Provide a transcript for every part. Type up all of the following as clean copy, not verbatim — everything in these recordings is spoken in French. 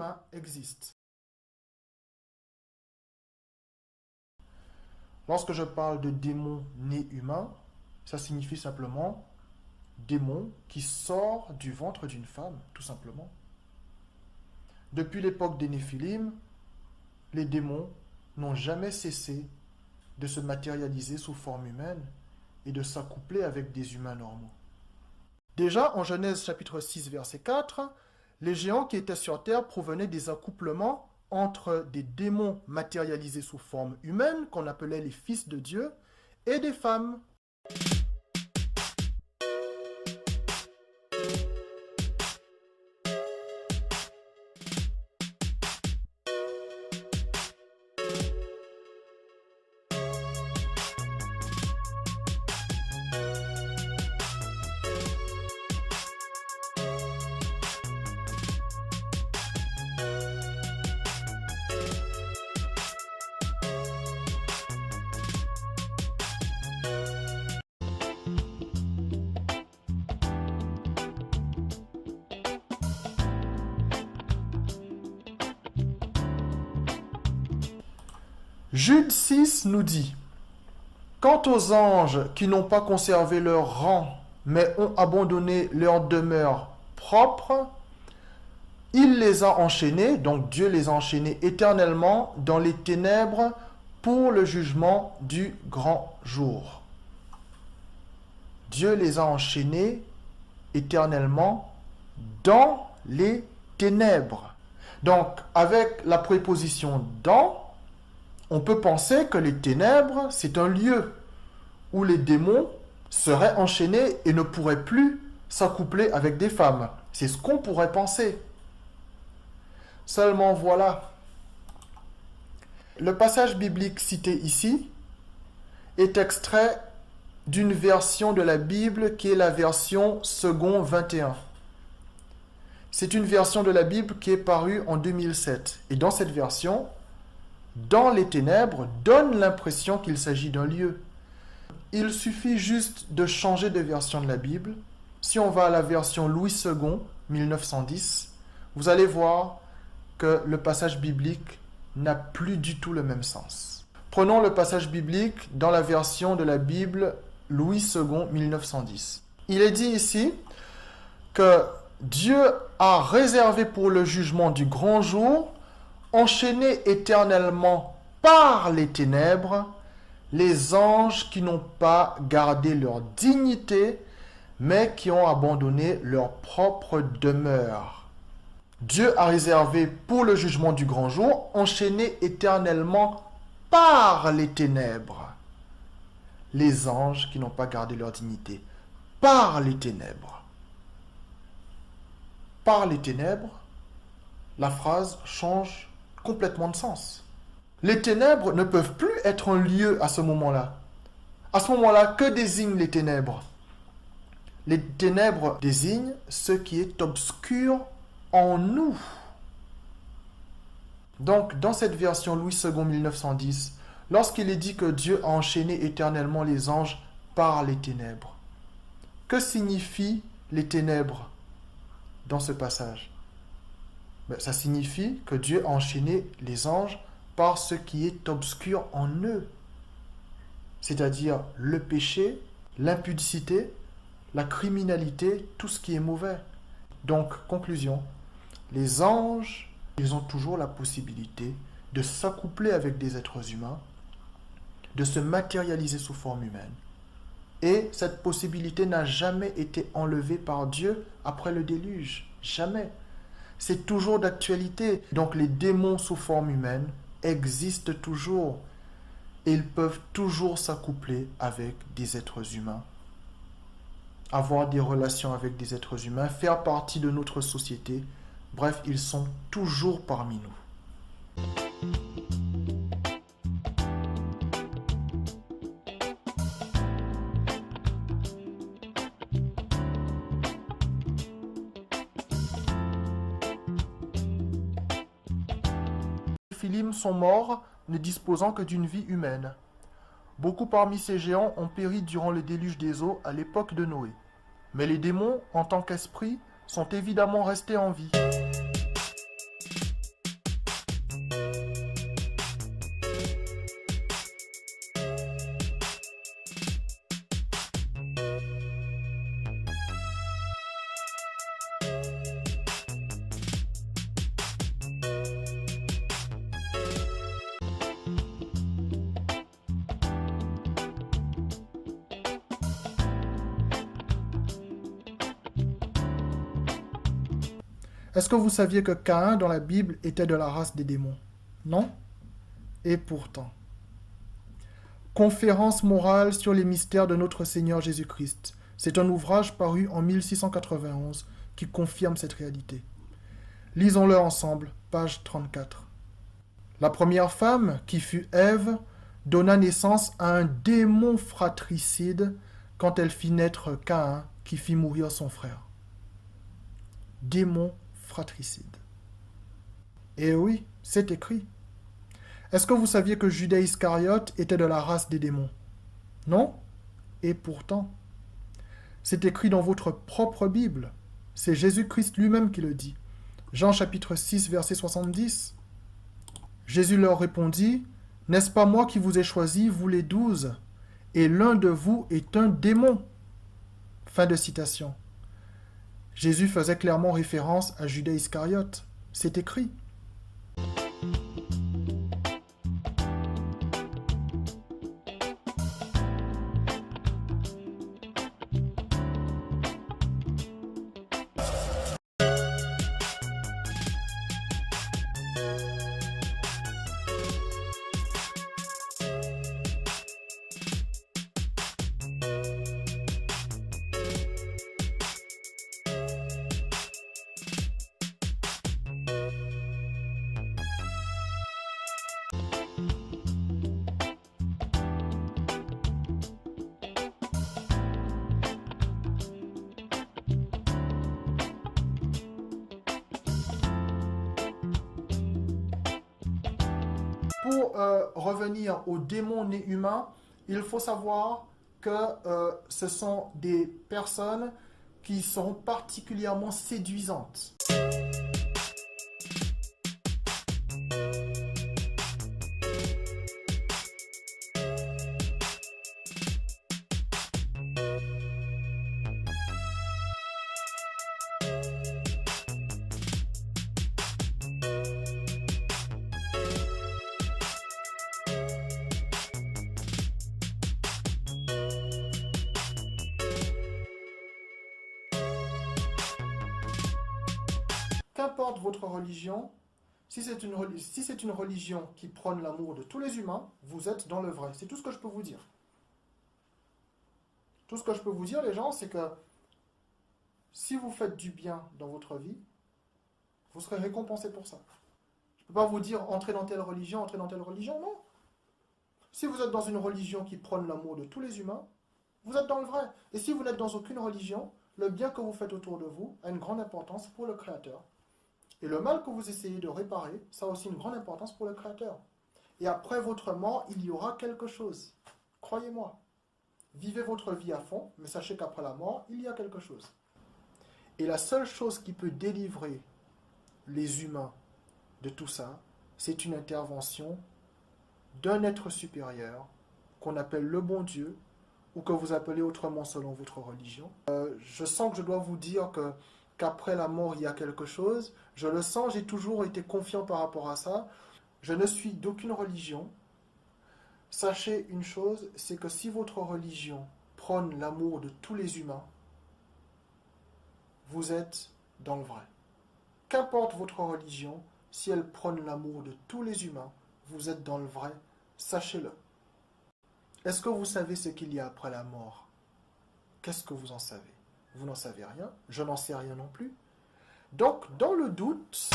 humains existent. Lorsque je parle de démon né humain, ça signifie simplement démon qui sort du ventre d'une femme, tout simplement. Depuis l'époque des Néphilim, les démons n'ont jamais cessé de se matérialiser sous forme humaine et de s'accoupler avec des humains normaux. Déjà, en Genèse chapitre 6, verset 4, les géants qui étaient sur terre provenaient des accouplements entre des démons matérialisés sous forme humaine, qu'on appelait les fils de Dieu, et des femmes. Jude 6 nous dit: quant aux anges qui n'ont pas conservé leur rang, mais ont abandonné leur demeure propre, il les a enchaînés, donc Dieu les a enchaînés éternellement dans les ténèbres pour le jugement du grand jour. Dieu les a enchaînés éternellement dans les ténèbres. Donc, avec la préposition « dans », on peut penser que les ténèbres, c'est un lieu où les démons seraient enchaînés et ne pourraient plus s'accoupler avec des femmes. C'est ce qu'on pourrait penser. Seulement voilà, le passage biblique cité ici est extrait d'une version de la Bible qui est la version second 21. C'est une version de la Bible qui est parue en 2007. Et dans cette version, dans les ténèbres donne l'impression qu'il s'agit d'un lieu. Il suffit juste de changer de version de la Bible. Si on va à la version Louis II, 1910, vous allez voir que le passage biblique n'a plus du tout le même sens. Prenons le passage biblique dans la version de la Bible Louis II, 1910. Il est dit ici que Dieu a réservé pour le jugement du grand jour, enchaînés éternellement par les ténèbres, les anges qui n'ont pas gardé leur dignité, mais qui ont abandonné leur propre demeure. Dieu a réservé pour le jugement du grand jour, enchaînés éternellement par les ténèbres, les anges qui n'ont pas gardé leur dignité. Par les ténèbres. Par les ténèbres, la phrase change complètement de sens. Les ténèbres ne peuvent plus être un lieu à ce moment-là. À ce moment-là, que désignent les ténèbres? Les ténèbres désignent ce qui est obscur en nous. Donc, dans cette version Louis II 1910, lorsqu'il est dit que Dieu a enchaîné éternellement les anges par les ténèbres, que signifient les ténèbres dans ce passage? Ça signifie que Dieu a enchaîné les anges par ce qui est obscur en eux, c'est-à-dire le péché, l'impudicité, la criminalité, tout ce qui est mauvais. Donc, conclusion, les anges, ils ont toujours la possibilité de s'accoupler avec des êtres humains, de se matérialiser sous forme humaine. Et cette possibilité n'a jamais été enlevée par Dieu après le déluge. Jamais. C'est toujours d'actualité. Donc les démons sous forme humaine existent toujours. Et ils peuvent toujours s'accoupler avec des êtres humains. Avoir des relations avec des êtres humains, faire partie de notre société. Bref, ils sont toujours parmi nous. Les Néphilim sont morts, ne disposant que d'une vie humaine. Beaucoup parmi ces géants ont péri durant le déluge des eaux à l'époque de Noé. Mais les démons, en tant qu'esprits, sont évidemment restés en vie. Est-ce que vous saviez que Caïn dans la Bible était de la race des démons? Non? Et pourtant. Conférence morale sur les mystères de notre Seigneur Jésus-Christ. C'est un ouvrage paru en 1691 qui confirme cette réalité. Lisons-le ensemble, page 34. La première femme, qui fut Ève, donna naissance à un démon fratricide quand elle fit naître Caïn, qui fit mourir son frère. Démon fratricide. Et oui, c'est écrit. Est-ce que vous saviez que Judas Iscariote était de la race des démons? Non? Et pourtant, c'est écrit dans votre propre Bible. C'est Jésus-Christ lui-même qui le dit. Jean chapitre 6, verset 70. Jésus leur répondit, « N'est-ce pas moi qui vous ai choisis, vous les 12, et l'un de vous est un démon ?» Fin de citation. Jésus faisait clairement référence à Judas Iscariote. C'est écrit. Pour revenir aux démons nés humains, il faut savoir que ce sont des personnes qui sont particulièrement séduisantes. Qu'importe votre religion, si c'est une religion qui prône l'amour de tous les humains, vous êtes dans le vrai. C'est tout ce que je peux vous dire. Tout ce que je peux vous dire, les gens, c'est que si vous faites du bien dans votre vie, vous serez récompensé pour ça. Je ne peux pas vous dire entrez dans telle religion, non. Si vous êtes dans une religion qui prône l'amour de tous les humains, vous êtes dans le vrai. Et si vous n'êtes dans aucune religion, le bien que vous faites autour de vous a une grande importance pour le Créateur. Et le mal que vous essayez de réparer, ça a aussi une grande importance pour le Créateur. Et après votre mort, il y aura quelque chose. Croyez-moi. Vivez votre vie à fond, mais sachez qu'après la mort, il y a quelque chose. Et la seule chose qui peut délivrer les humains de tout ça, c'est une intervention d'un être supérieur, qu'on appelle le bon Dieu, ou que vous appelez autrement selon votre religion. Je sens que je dois vous dire qu'après la mort, il y a quelque chose. Je le sens, j'ai toujours été confiant par rapport à ça. Je ne suis d'aucune religion. Sachez une chose, c'est que si votre religion prône l'amour de tous les humains, vous êtes dans le vrai. Qu'importe votre religion, si elle prône l'amour de tous les humains, vous êtes dans le vrai, sachez-le. Est-ce que vous savez ce qu'il y a après la mort? Qu'est-ce que vous en savez? Vous n'en savez rien, je n'en sais rien non plus. Donc, dans le doute,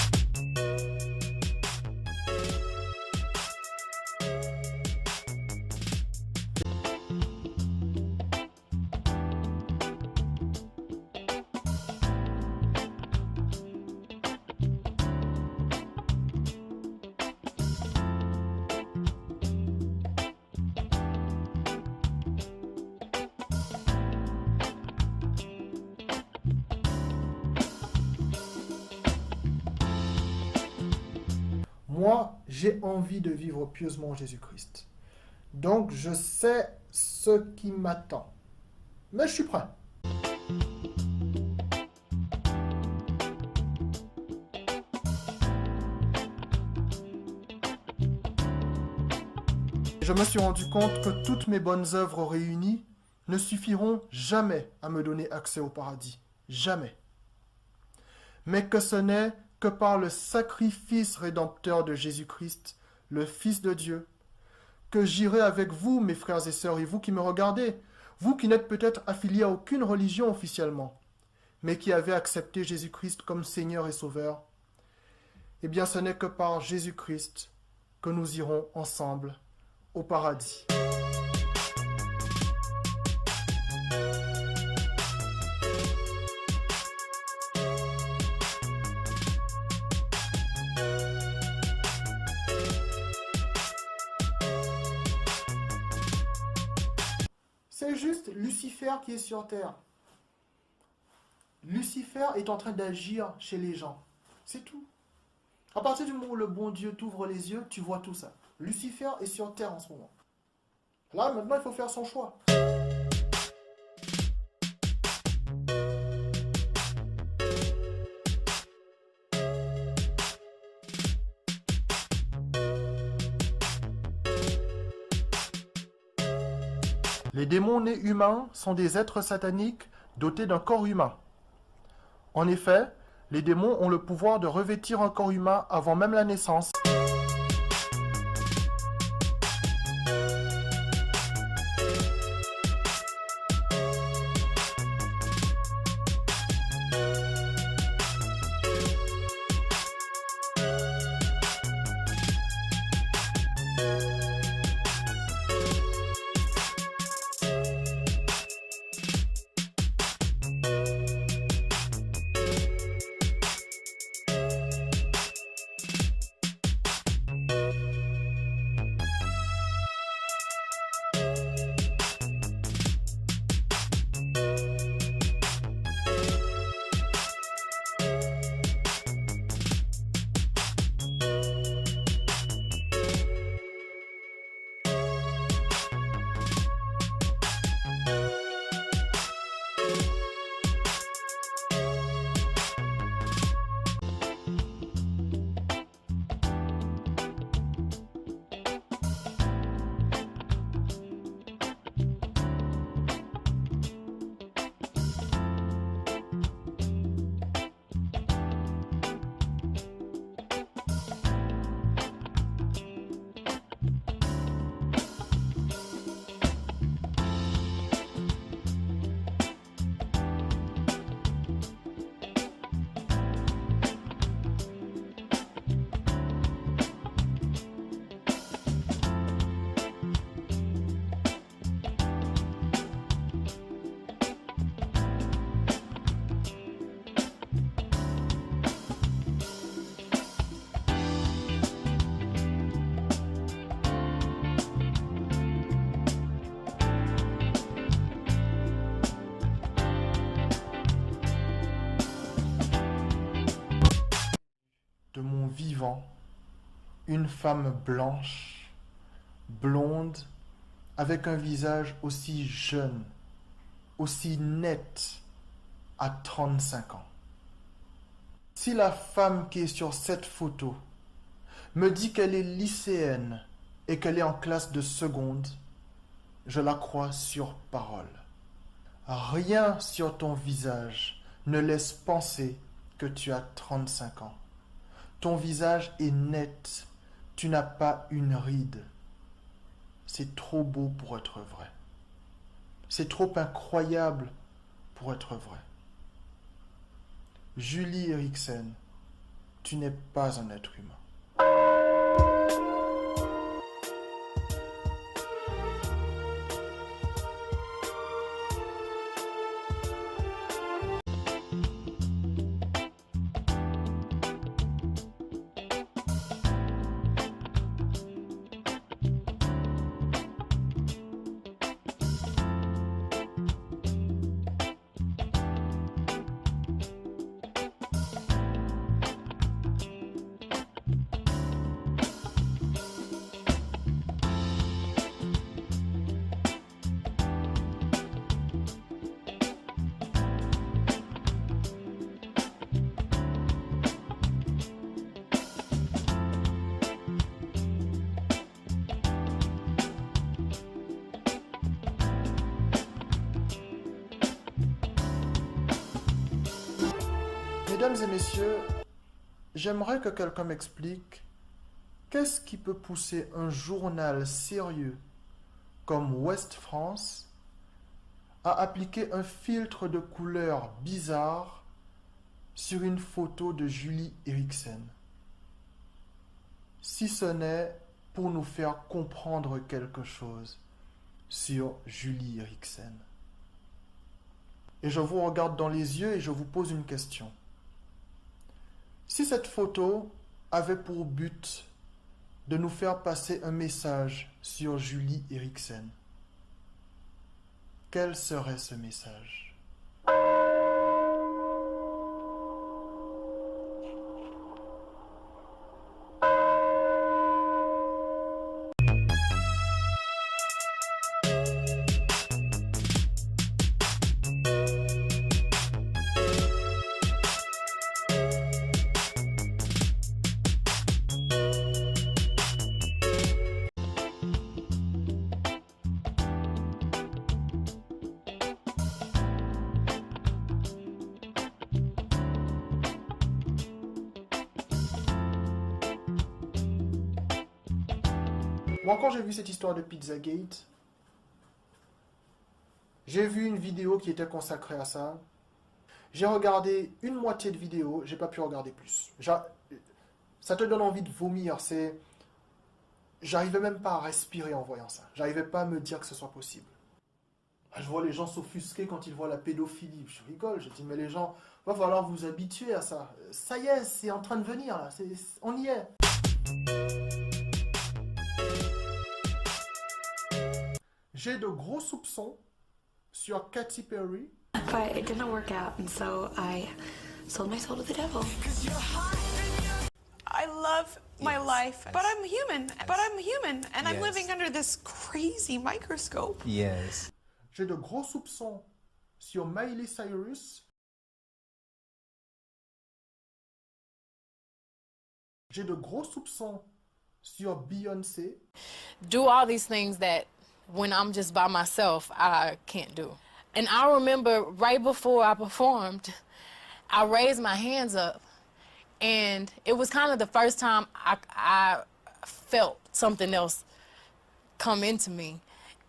moi, j'ai envie de vivre pieusement en Jésus-Christ. Donc, je sais ce qui m'attend. Mais je suis prêt. Je me suis rendu compte que toutes mes bonnes œuvres réunies ne suffiront jamais à me donner accès au paradis. Jamais. mais que ce n'est que par le sacrifice rédempteur de Jésus-Christ, le Fils de Dieu, que j'irai avec vous, mes frères et sœurs, et vous qui me regardez, vous qui n'êtes peut-être affiliés à aucune religion officiellement, mais qui avez accepté Jésus-Christ comme Seigneur et Sauveur, eh bien ce n'est que par Jésus-Christ que nous irons ensemble au paradis. C'est juste Lucifer qui est sur terre. Lucifer est en train d'agir chez les gens. C'est tout. À partir du moment où le bon Dieu t'ouvre les yeux, tu vois tout ça. Lucifer est sur terre en ce moment. Là, maintenant, il faut faire son choix. Les démons nés humains sont des êtres sataniques dotés d'un corps humain. En effet, les démons ont le pouvoir de revêtir un corps humain avant même la naissance. De mon vivant, une femme blanche, blonde, avec un visage aussi jeune, aussi net, à 35 ans. Si la femme qui est sur cette photo me dit qu'elle est lycéenne et qu'elle est en classe de seconde, je la crois sur parole. Rien sur ton visage ne laisse penser que tu as 35 ans. Ton visage est net, tu n'as pas une ride. C'est trop beau pour être vrai. C'est trop incroyable pour être vrai. Julie Eriksen, tu n'es pas un être humain. Mesdames et messieurs, j'aimerais que quelqu'un m'explique qu'est-ce qui peut pousser un journal sérieux comme Ouest France à appliquer un filtre de couleur bizarre sur une photo de Julie Eriksen, si ce n'est pour nous faire comprendre quelque chose sur Julie Eriksen. Et je vous regarde dans les yeux et je vous pose une question. Si cette photo avait pour but de nous faire passer un message sur Julie Eriksen, quel serait ce message? Moi, quand j'ai vu cette histoire de Pizzagate, j'ai vu une vidéo qui était consacrée à ça. J'ai regardé une moitié de vidéo, j'ai pas pu regarder plus. Ça te donne envie de vomir. J'arrivais même pas à respirer en voyant ça. J'arrivais pas à me dire que ce soit possible. Je vois les gens s'offusquer quand ils voient la pédophilie. Je rigole, je dis mais les gens, va falloir vous habituer à ça. Ça y est, c'est en train de venir là. On y est. J'ai de gros soupçons sur Katy Perry. But it didn't work out, and so I sold my soul to the devil. I love my life, but I'm human. And I'm living under this crazy microscope. Yes. J'ai de gros soupçons sur Miley Cyrus. J'ai de gros soupçons sur Beyoncé. Do all these things that when I'm just by myself, I can't do. And I remember right before I performed, I raised my hands up, and it was kind of the first time I felt something else come into me,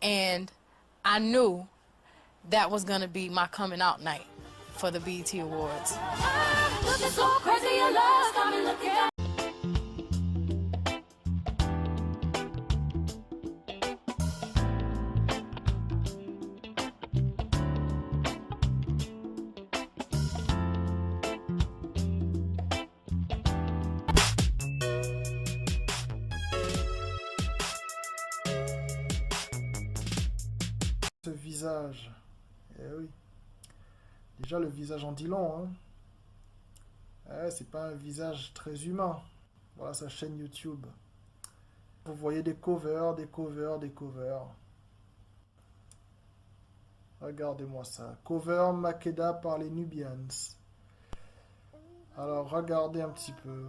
and I knew that was gonna be my coming out night for the BET Awards. Ce visage, eh oui, déjà le visage en dit long, hein. C'est pas un visage très humain. Voilà sa chaîne YouTube. Vous voyez des covers, des covers, des covers. Regardez-moi ça. Cover Makeda par les Nubians. Alors regardez un petit peu.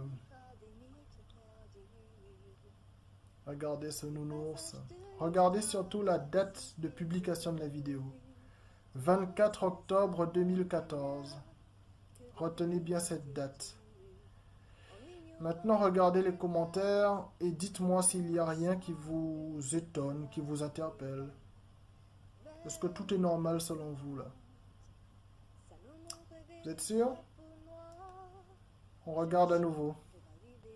Regardez ce nounours. Regardez surtout la date de publication de la vidéo. 24 octobre 2014. Retenez bien cette date. Maintenant, regardez les commentaires et dites-moi s'il n'y a rien qui vous étonne, qui vous interpelle. Est-ce que tout est normal selon vous, là? Vous êtes sûr? On regarde à nouveau.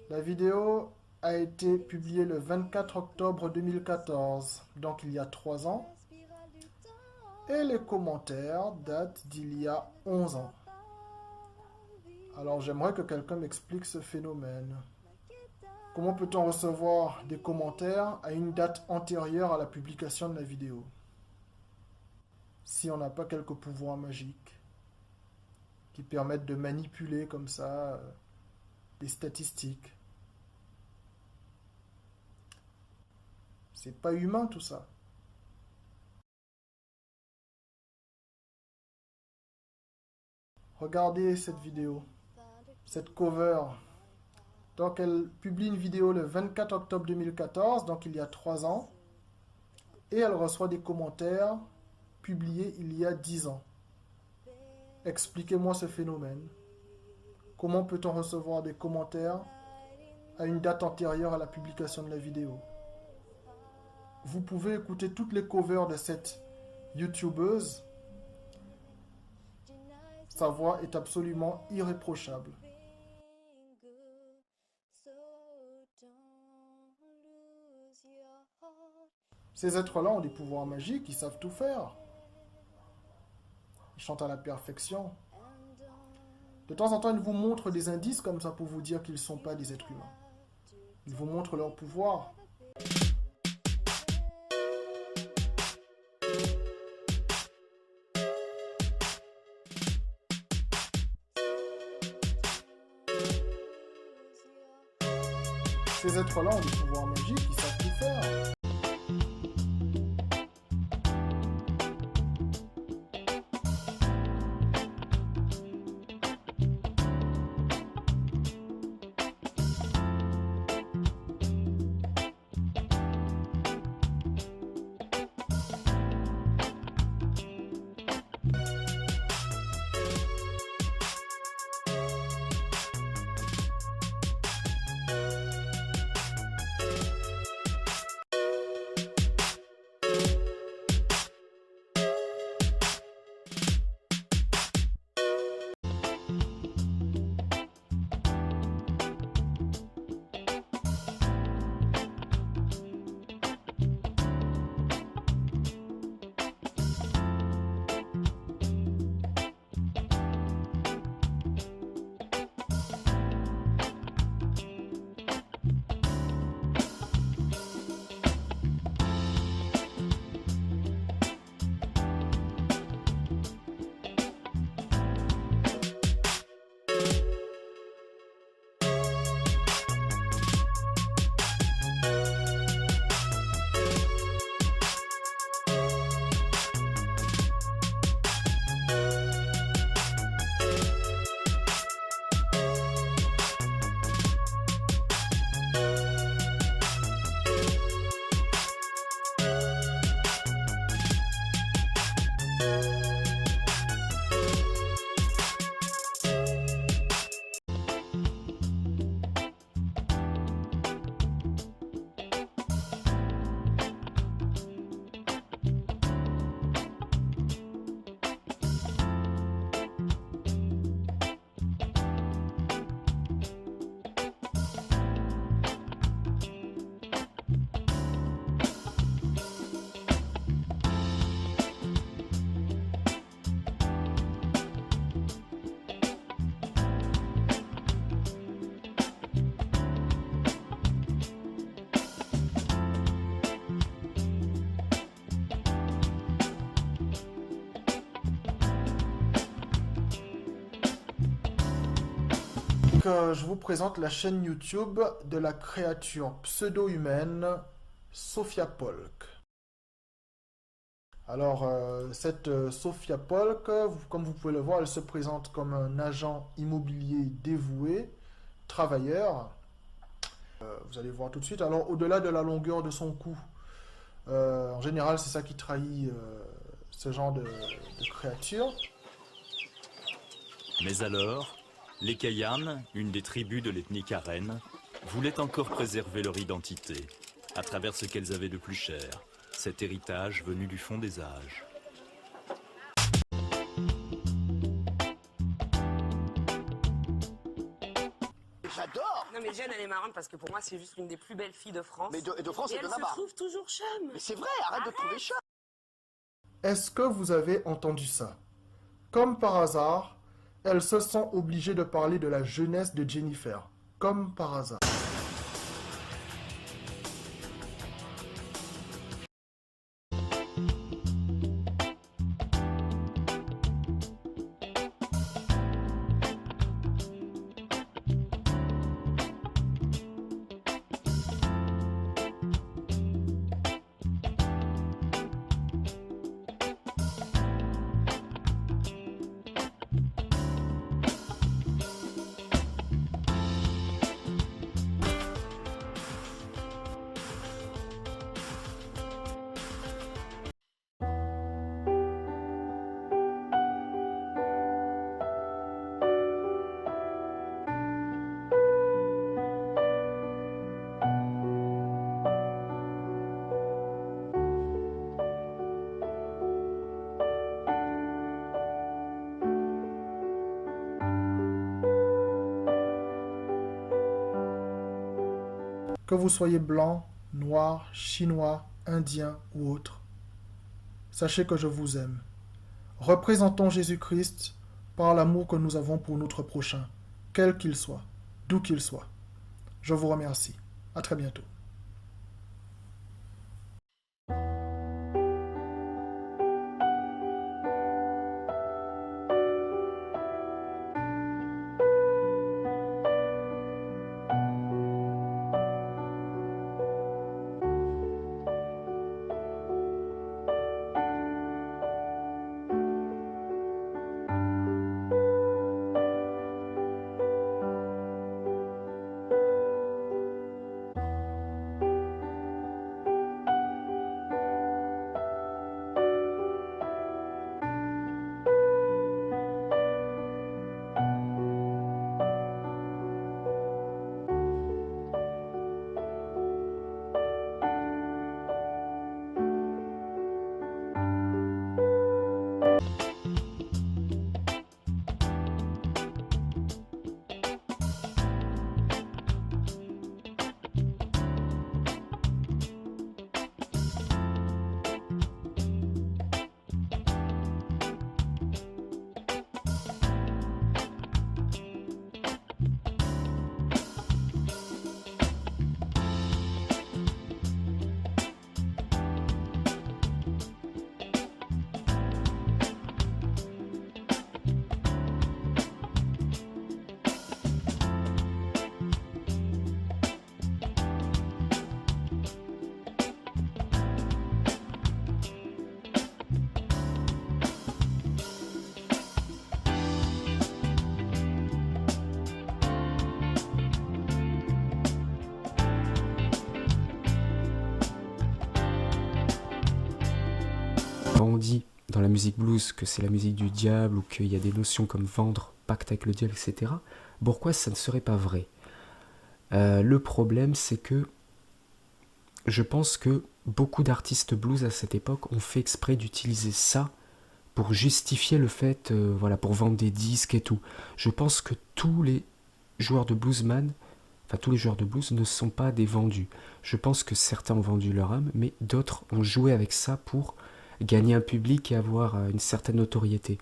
La vidéo a été publiée le 24 octobre 2014, donc il y a 3 ans. Et les commentaires datent d'il y a 11 ans. Alors j'aimerais que quelqu'un m'explique ce phénomène. Comment peut-on recevoir des commentaires à une date antérieure à la publication de la vidéo? Si on n'a pas quelques pouvoirs magiques qui permettent de manipuler comme ça les statistiques. C'est pas humain tout ça. Regardez cette vidéo, cette cover. Donc elle publie une vidéo le 24 octobre 2014, donc il y a 3 ans. Et elle reçoit des commentaires publiés il y a 10 ans. Expliquez-moi ce phénomène. Comment peut-on recevoir des commentaires à une date antérieure à la publication de la vidéo? Vous pouvez écouter toutes les covers de cette YouTubeuse. Sa voix est absolument irréprochable. Ces êtres-là ont des pouvoirs magiques, ils savent tout faire. Ils chantent à la perfection. De temps en temps, ils vous montrent des indices comme ça pour vous dire qu'ils ne sont pas des êtres humains. Ils vous montrent leur pouvoir. Ces êtres-là ont des pouvoirs magiques, ils savent tout faire. Je vous présente la chaîne YouTube de la créature pseudo-humaine Sophia Polk. Alors, cette Sophia Polk, comme vous pouvez le voir, elle se présente comme un agent immobilier dévoué, travailleur. Vous allez voir tout de suite. Alors, au-delà de la longueur de son cou, en général, c'est ça qui trahit ce genre de créature. Mais alors, les Kayan, une des tribus de l'ethnie Karen, voulaient encore préserver leur identité, à travers ce qu'elles avaient de plus cher, cet héritage venu du fond des âges. J'adore. Non mais Jen elle est marrante parce que pour moi c'est juste l'une des plus belles filles de France. Mais de France et et de elle se là-bas. trouve toujours chum. Mais c'est vrai, arrête de trouver chat. Est-ce que vous avez entendu ça? Comme par hasard, elle se sent obligée de parler de la jeunesse de Jennifer. Comme par hasard. que vous soyez blanc, noir, chinois, indien ou autre. Sachez que je vous aime. Représentons Jésus-Christ par l'amour que nous avons pour notre prochain, quel qu'il soit, d'où qu'il soit. Je vous remercie. À très bientôt. Quand on dit dans la musique blues que c'est la musique du diable ou qu'il y a des notions comme vendre, pacte avec le diable, etc., pourquoi ça ne serait pas vrai? Le problème, c'est que je pense que beaucoup d'artistes blues à cette époque ont fait exprès d'utiliser ça pour justifier le fait, voilà, pour vendre des disques et tout. Je pense que tous les joueurs de bluesman, enfin tous les joueurs de blues ne sont pas des vendus. Je pense que certains ont vendu leur âme, mais d'autres ont joué avec ça pour gagner un public et avoir une certaine notoriété.